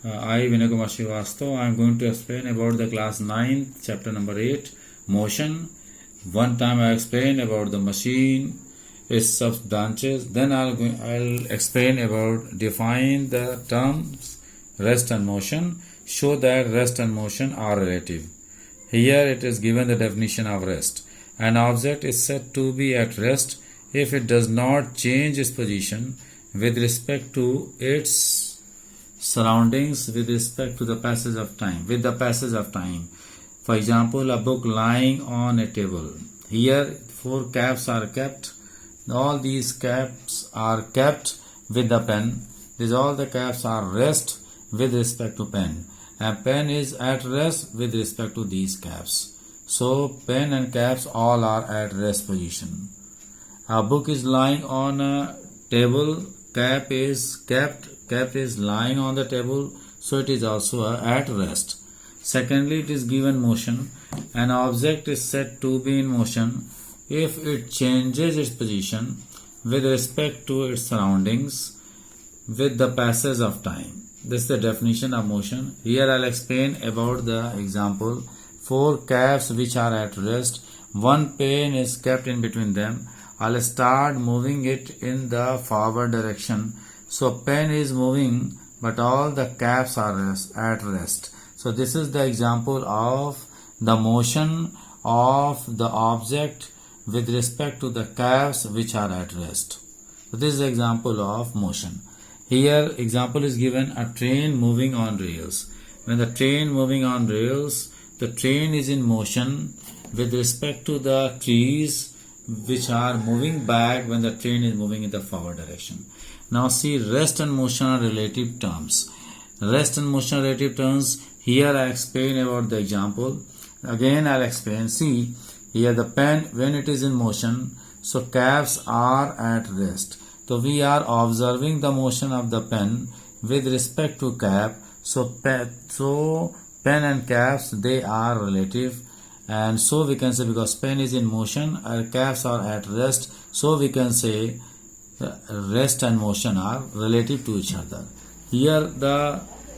I, Vinay Kumar Srivastav, I am going to explain about the class 9, chapter number 8, motion. One time I explain about the machine, its substances. Then I'll explain about define the terms rest and motion. Show that rest and motion are relative. Here it is given the definition of rest. An object is said to be at rest if it does not change its position with respect to its surroundings with respect to the passage of time, with the passage of time. For example, a book lying on a table. Here 4 caps are kept. All these caps are kept with the pen. These all the caps are rest with respect to pen. A pen is at rest with respect to these caps. So pen and caps all are at rest position. A book is lying on a table. Cap is lying on the table, so it is also at rest. Secondly, it is given motion. An object is said to be in motion if it changes its position with respect to its surroundings with the passage of time. This is the definition of motion. Here I'll explain about the example. 4 caps which are at rest. 1 pen is kept in between them. I'll start moving it in the forward direction. So pen is moving, but all the caps are at rest. So this is the example of the motion of the object with respect to the caps which are at rest. So this is the example of motion. Here example is given, a train moving on rails. When the train moving on rails, the train is in motion with respect to the trees which are moving back when the train is moving in the forward direction. Now see, rest and motion are relative terms. Rest and motion are relative terms. Here I explain about the example. Again I'll explain. See, here the pen when it is in motion, so caps are at rest. So we are observing the motion of the pen with respect to cap. So pen and caps, they are relative. And so we can say, because pen is in motion, our caps are at rest, so we can say rest and motion are relative to each other. Here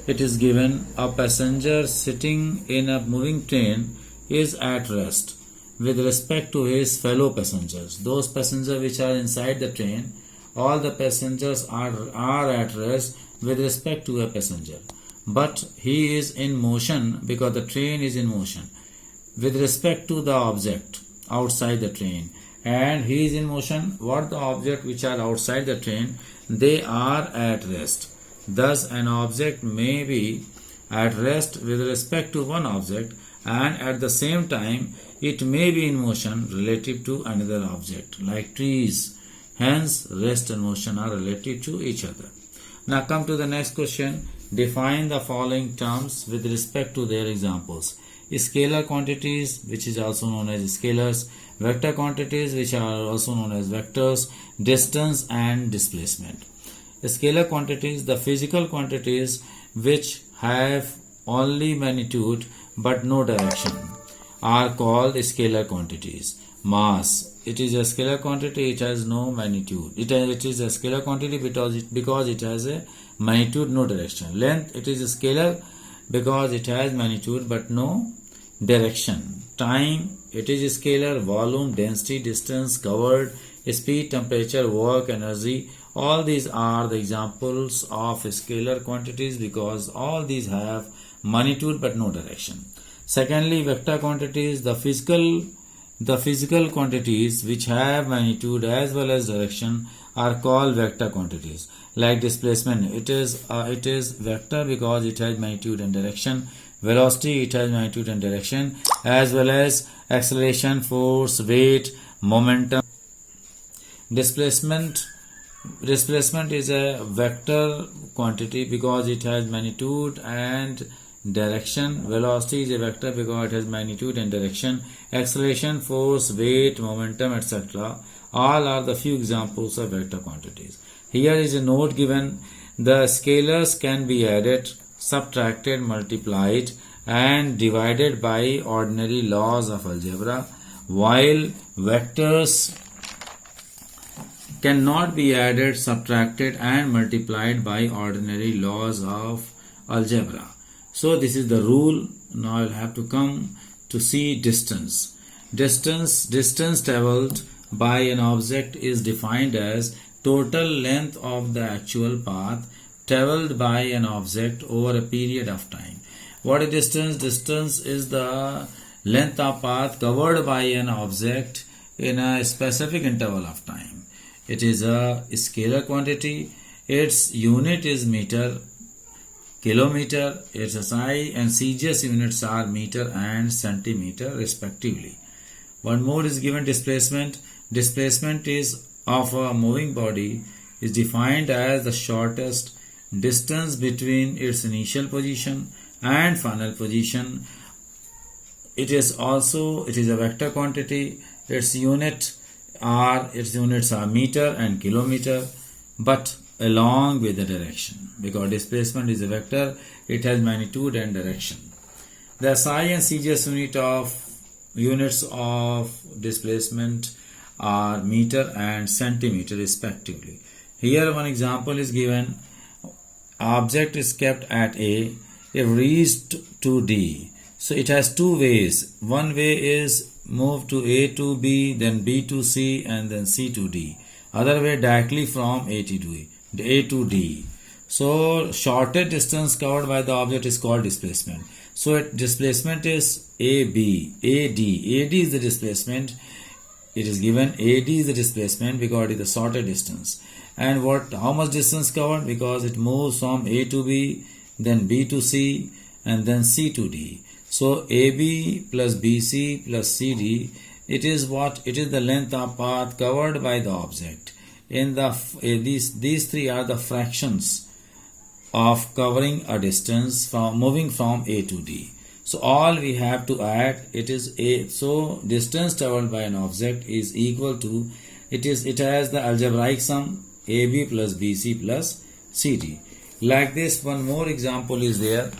it is given, a passenger sitting in a moving train is at rest with respect to his fellow passengers. Those passengers which are inside the train, all the passengers are at rest with respect to a passenger. But he is in motion because the train is in motion with respect to the object outside the train, and he is in motion. What the object which are outside the train, they are at rest. Thus an object may be at rest with respect to one object, and at the same time it may be in motion relative to another object, like trees. Hence rest and motion are relative to each other. Now come to the next question. Define the following terms with respect to their examples. Scalar quantities, which is also known as scalars, vector quantities, which are also known as vectors, distance and displacement. Scalar quantities, the physical quantities which have only magnitude but no direction, are called scalar quantities. Mass, it is a scalar quantity, it has no magnitude. It is a scalar quantity because it has a magnitude, no direction. Length, it is a scalar because it has magnitude but no direction. Time, it is scalar. Volume, density, distance, covered, speed, temperature, work, energy, all these are the examples of scalar quantities because all these have magnitude but no direction. Secondly, vector quantities, the physical quantities which have magnitude as well as direction are called vector quantities. Like displacement, it is vector because it has magnitude and direction. Velocity, it has magnitude and direction, as well as acceleration, force, weight, momentum. Displacement is a vector quantity because it has magnitude and direction. Velocity is a vector because it has magnitude and direction. Acceleration, force, weight, momentum, etc. all are the few examples of vector quantities. Here is a note given. The scalars can be added, subtracted, multiplied and divided by ordinary laws of algebra, while vectors cannot be added, subtracted and multiplied by ordinary laws of algebra. So this is the rule. Now I'll have to come to see distance. Distance traveled by an object is defined as total length of the actual path traveled by an object over a period of time. What is distance? Distance is the length of path covered by an object in a specific interval of time. It is a scalar quantity. Its unit is meter, kilometer. Its SI and CGS units are meter and centimeter respectively. One more is given displacement. Displacement is of a moving body is defined as the shortest distance between its initial position and final position. It is a vector quantity. Its units are meter and kilometer, but along with the direction, because displacement is a vector, it has magnitude and direction. The SI and CGS units of displacement are meter and centimeter respectively. Here one example is given. Object is kept at A, if reached to D. So it has two ways. One way is move to A to B, then B to C, and then C to D. Other way directly from A to D. So shortest distance covered by the object is called displacement. So displacement is AB, AD. AD is the displacement. It is given AD is the displacement because it is the shortest distance. And how much distance covered? Because it moves from A to B, then B to C, and then C to D. So AB plus BC plus CD, it is the length of path covered by the object. These three are the fractions of covering a distance from moving from A to D. So all we have to add, it is A. So distance traveled by an object is equal to, it has the algebraic sum AB plus BC plus CD. Like this, one more example is there.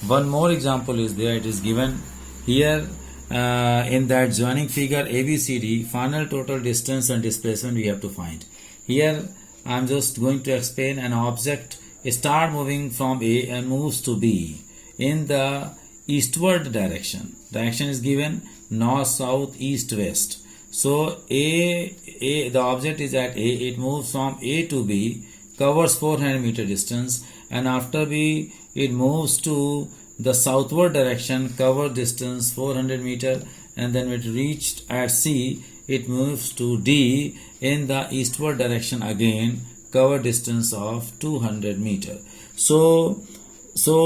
It is given here in that joining figure ABCD, final total distance and displacement we have to find. Here I am just going to explain. An object start moving from A and moves to B in the eastward direction. Direction is given north, south, east, west. So the object is at A, it moves from A to B, covers 400 meter distance, and after B it moves to the southward direction, cover distance 400 meter, and then when it reached at C, it moves to D in the eastward direction again, cover distance of 200 meter. So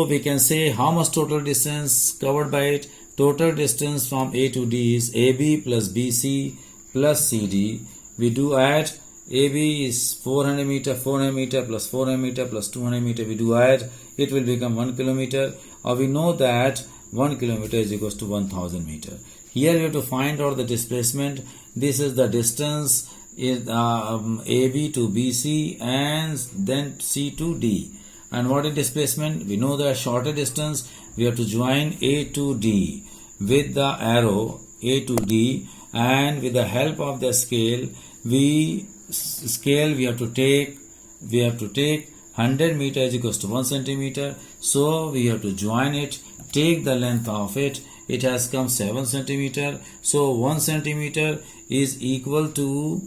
we can say how much total distance covered by it. Total distance from A to D is AB plus BC plus CD. We do add. AB is 400 meter plus 400 meter plus 200 meter. We do add. It will become 1 kilometer. Or we know that 1 kilometer is equals to 1000 meter. Here we have to find out the displacement. This is the distance is AB to BC and then C to D. And what is displacement? We know the shorter distance. We have to join A to D with the arrow A to D, and with the help of the scale we have to take 100 meter is equals to 1 centimeter. So we have to join it, take the length of it. It has come 7 centimeter. So 1 centimeter is equal to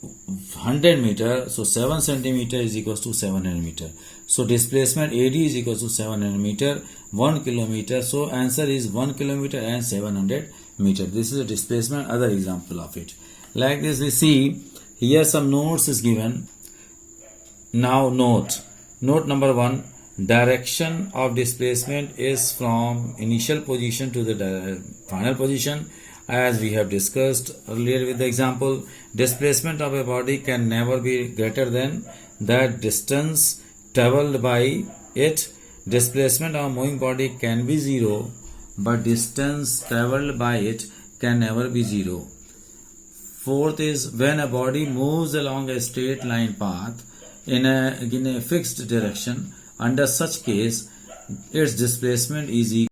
100 meter. So 7 centimeter is equals to 700 meter. So displacement AD is equals to 700 meter, 1 kilometer. So answer is 1 kilometer and 700 meter. This is a displacement, other example of it. Like this we see here some notes is given. Now note number 1, direction of displacement is from initial position to the final position. As we have discussed earlier with the example, displacement of a body can never be greater than the distance traveled by it. Displacement of a moving body can be 0, but distance traveled by it can never be 0. Fourth is when a body moves along a straight line path in a fixed direction, under such case its displacement is equal